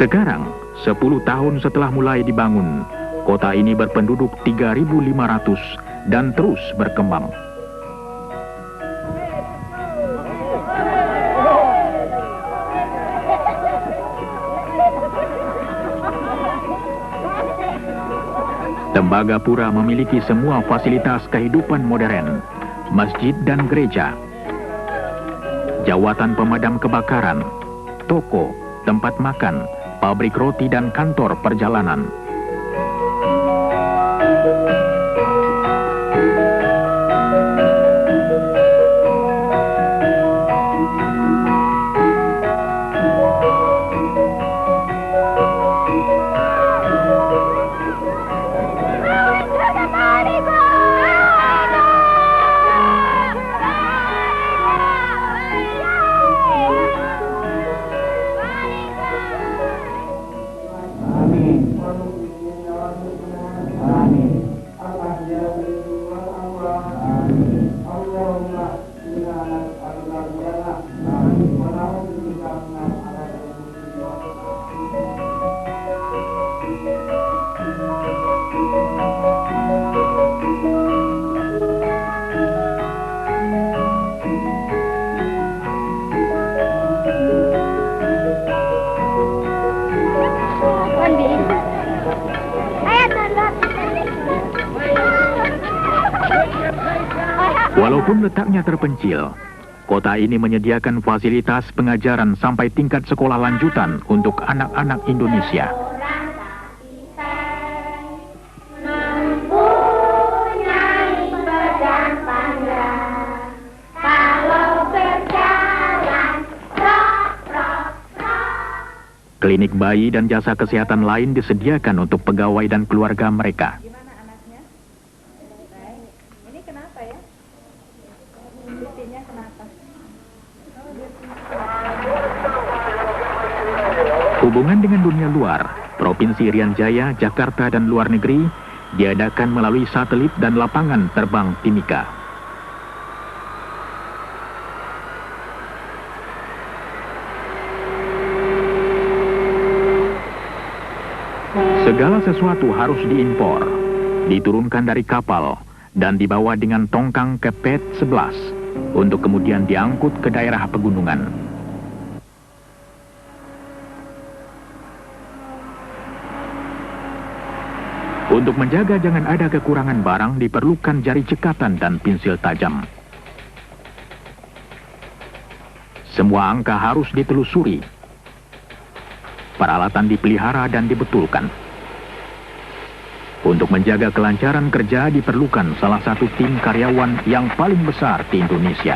Sekarang, 10 tahun setelah mulai dibangun, kota ini berpenduduk 3.500 dan terus berkembang. Tembagapura memiliki semua fasilitas kehidupan modern, masjid dan gereja, jawatan pemadam kebakaran, toko, tempat makan, pabrik roti dan kantor perjalanan. Walaupun letaknya terpencil, kota ini menyediakan fasilitas pengajaran sampai tingkat sekolah lanjutan untuk anak-anak Indonesia. Klinik bayi dan jasa kesehatan lain disediakan untuk pegawai dan keluarga mereka. Hubungan dengan dunia luar, Provinsi Irian Jaya, Jakarta, dan luar negeri diadakan melalui satelit dan lapangan terbang Timika. Segala sesuatu harus diimpor, diturunkan dari kapal, dan dibawa dengan tongkang ke PET 11 untuk kemudian diangkut ke daerah pegunungan. Untuk menjaga jangan ada kekurangan barang diperlukan jari cekatan dan pensil tajam. Semua angka harus ditelusuri. Peralatan dipelihara dan dibetulkan. Untuk menjaga kelancaran kerja diperlukan salah satu tim karyawan yang paling besar di Indonesia.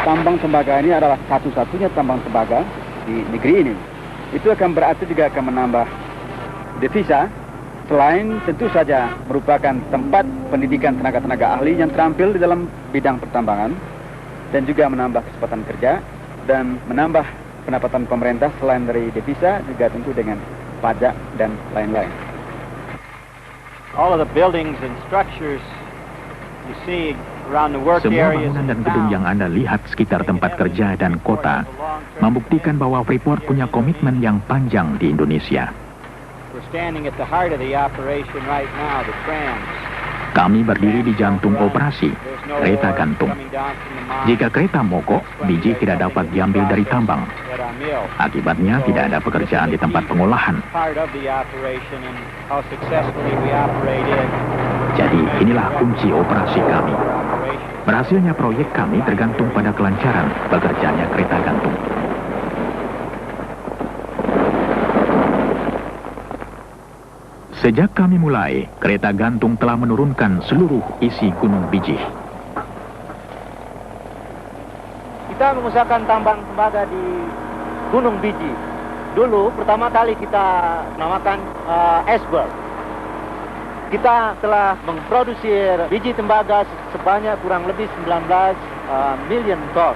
Tambang tembaga ini adalah satu-satunya tambang tembaga di negeri ini. Itu akan berarti juga akan menambah devisa. Selain tentu saja merupakan tempat pendidikan tenaga-tenaga ahli yang terampil di dalam bidang pertambangan dan juga menambah kesempatan kerja dan menambah pendapatan pemerintah selain dari devisa juga tentu dengan pajak dan lain-lain. All of the buildings and structures you see around the work Semua areas bangunan dan gedung yang Anda lihat sekitar tempat kerja dan kota membuktikan bahwa Freeport punya komitmen yang panjang di Indonesia. standing at the heart of the operation right now, the trams. Kami berdiri di jantung operasi, kereta gantung. Jika kereta mogok, biji tidak dapat diambil dari tambang. Akibatnya tidak ada pekerjaan di tempat pengolahan. Jadi inilah kunci operasi kami. Berhasilnya proyek kami tergantung pada kelancaran bekerjanya kereta gantung. Sejak kami mulai, kereta gantung telah menurunkan seluruh isi Gunung Bijih. Kita mengusahakan tambang tembaga di Gunung Bijih. Dulu pertama kali kita namakan iceberg. Kita telah memproduksi biji tembaga sebanyak kurang lebih 19 million ton.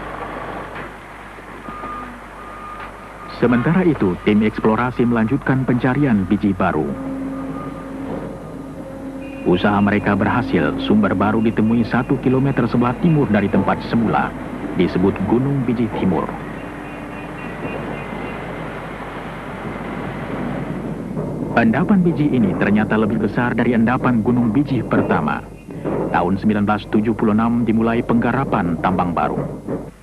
Sementara itu, tim eksplorasi melanjutkan pencarian biji baru. Usaha mereka berhasil, sumber baru ditemui 1 kilometer sebelah timur dari tempat semula, disebut Gunung Bijih Timur. Endapan biji ini ternyata lebih besar dari endapan gunung biji pertama. Tahun 1976 dimulai penggarapan tambang baru.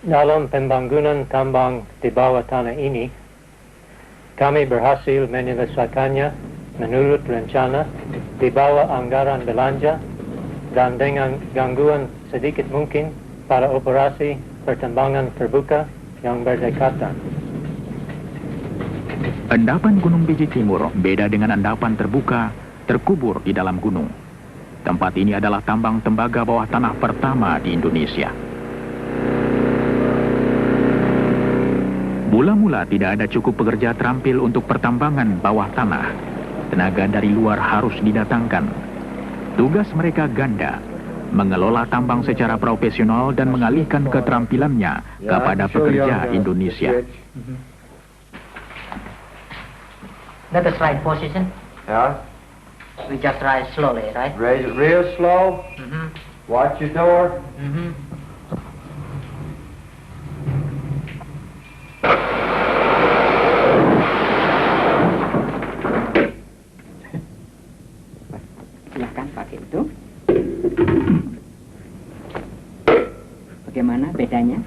Dalam pembangunan tambang di bawah tanah ini, kami berhasil menyelesaikannya menurut rencana di bawah anggaran belanja dan dengan gangguan sedikit mungkin pada operasi pertambangan terbuka yang berdekatan. Endapan Gunung Biji Timur beda dengan endapan terbuka terkubur di dalam gunung. Tempat ini adalah tambang tembaga bawah tanah pertama di Indonesia. Mula-mula tidak ada cukup pekerja terampil untuk pertambangan bawah tanah. Tenaga dari luar harus didatangkan. Tugas mereka ganda, mengelola tambang secara profesional dan mengalihkan keterampilannya kepada pekerja Indonesia. Let us ride position. Yeah. We just ride slowly, right? Raise it real slow. Watch your door. Silahkan pakai itu. Bagaimana bedanya?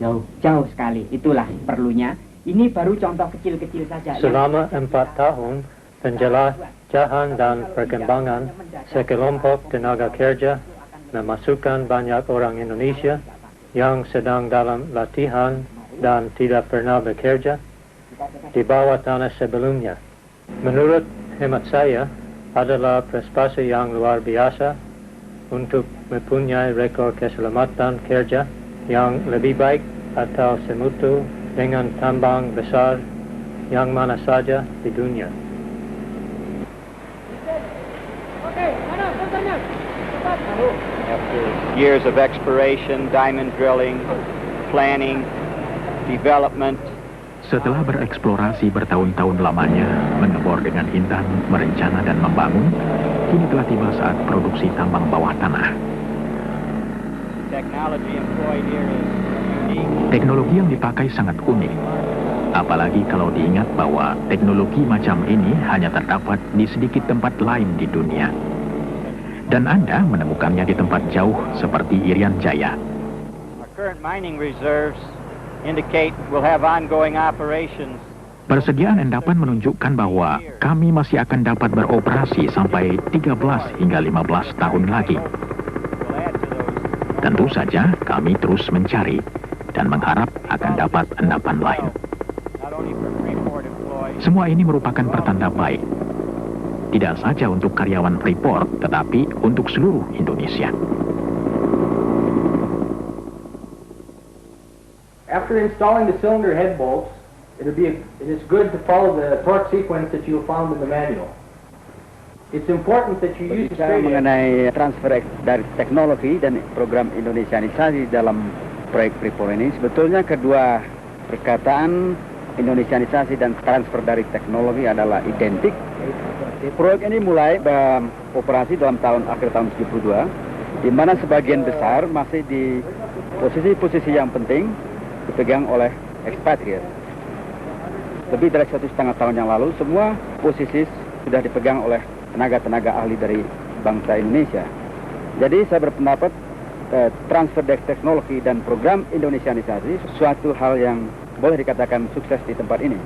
Jauh sekali. Itulah perlunya. Ini baru contoh kecil-kecil saja. Selama 4 tahun, penjelajahan dan perkembangan sekelompok tenaga kerja memasukkan banyak orang Indonesia yang sedang dalam latihan dan tidak pernah bekerja di bawah tanah sebelumnya. Menurut hemat saya, adalah prestasi yang luar biasa untuk mempunyai rekor keselamatan kerja yang lebih baik atau semutu dengan tambang besar yang mana saja di dunia. After years of exploration, diamond drilling, planning, development. Setelah bereksplorasi bertahun-tahun lamanya, mengebor dengan intan, merencana dan membangun, kini telah tiba saat produksi tambang bawah tanah. Technology employed here is unique. Teknologi yang dipakai sangat unik. Apalagi kalau diingat bahwa teknologi macam ini hanya terdapat di sedikit tempat lain di dunia. Dan Anda menemukannya di tempat jauh seperti Irian Jaya. Our current mining reserves indicate we'll have ongoing operations. Persediaan endapan menunjukkan bahwa kami masih akan dapat beroperasi sampai 13 hingga 15 tahun lagi. Tentu saja kami terus mencari dan mengharap akan dapat endapan lain. Semua ini merupakan pertanda baik. Tidak saja untuk karyawan Freeport, tetapi untuk seluruh Indonesia. After installing the cylinder head bolts, it is good to follow the torque sequence that you found in the manual. It's important that you use Bicara mengenai transfer dari teknologi dan program Indonesianisasi dalam proyek Freeport ini, sebetulnya kedua perkataan Indonesianisasi dan transfer dari teknologi adalah identik. Proyek ini mulai beroperasi dalam akhir tahun 72, di mana sebagian besar masih di posisi-posisi yang penting dipegang oleh ekspatriat. Lebih dari 1,5 tahun yang lalu, semua posisi sudah dipegang oleh tenaga-tenaga ahli dari bangsa Indonesia. Jadi saya berpendapat transfer teknologi dan program Indonesianisasi suatu hal yang boleh dikatakan sukses di tempat ini.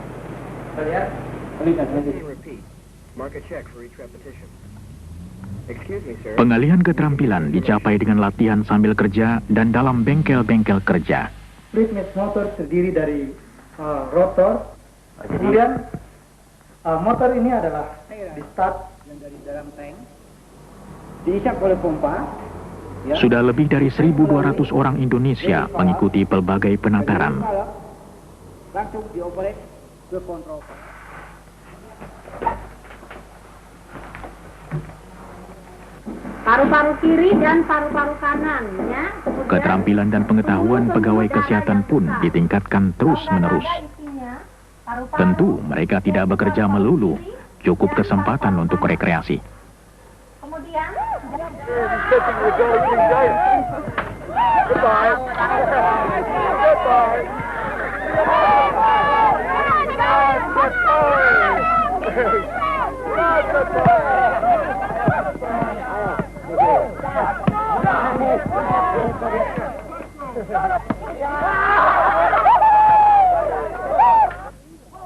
Pengalihan keterampilan dicapai dengan latihan sambil kerja dan dalam bengkel-bengkel kerja. Split motor terdiri dari rotor, kemudian motor ini adalah di start dari dalam tank, diisap oleh pompa. Sudah lebih dari 1.200 orang Indonesia mengikuti pelbagai penataran. Langsung dioperate ke kontrol. Paru-paru kiri dan paru-paru kanan, ya. Keterampilan dan pengetahuan pegawai kesehatan pun ditingkatkan terus-menerus. Tentu mereka tidak bekerja melulu, cukup kesempatan untuk rekreasi. Kemudian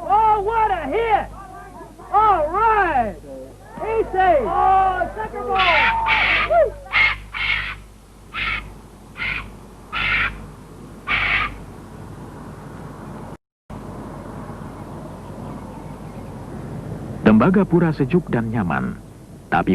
Oh, what a hit! All right! Easy! Oh, second ball! Woo! Tembagapura sejuk dan nyaman, tapi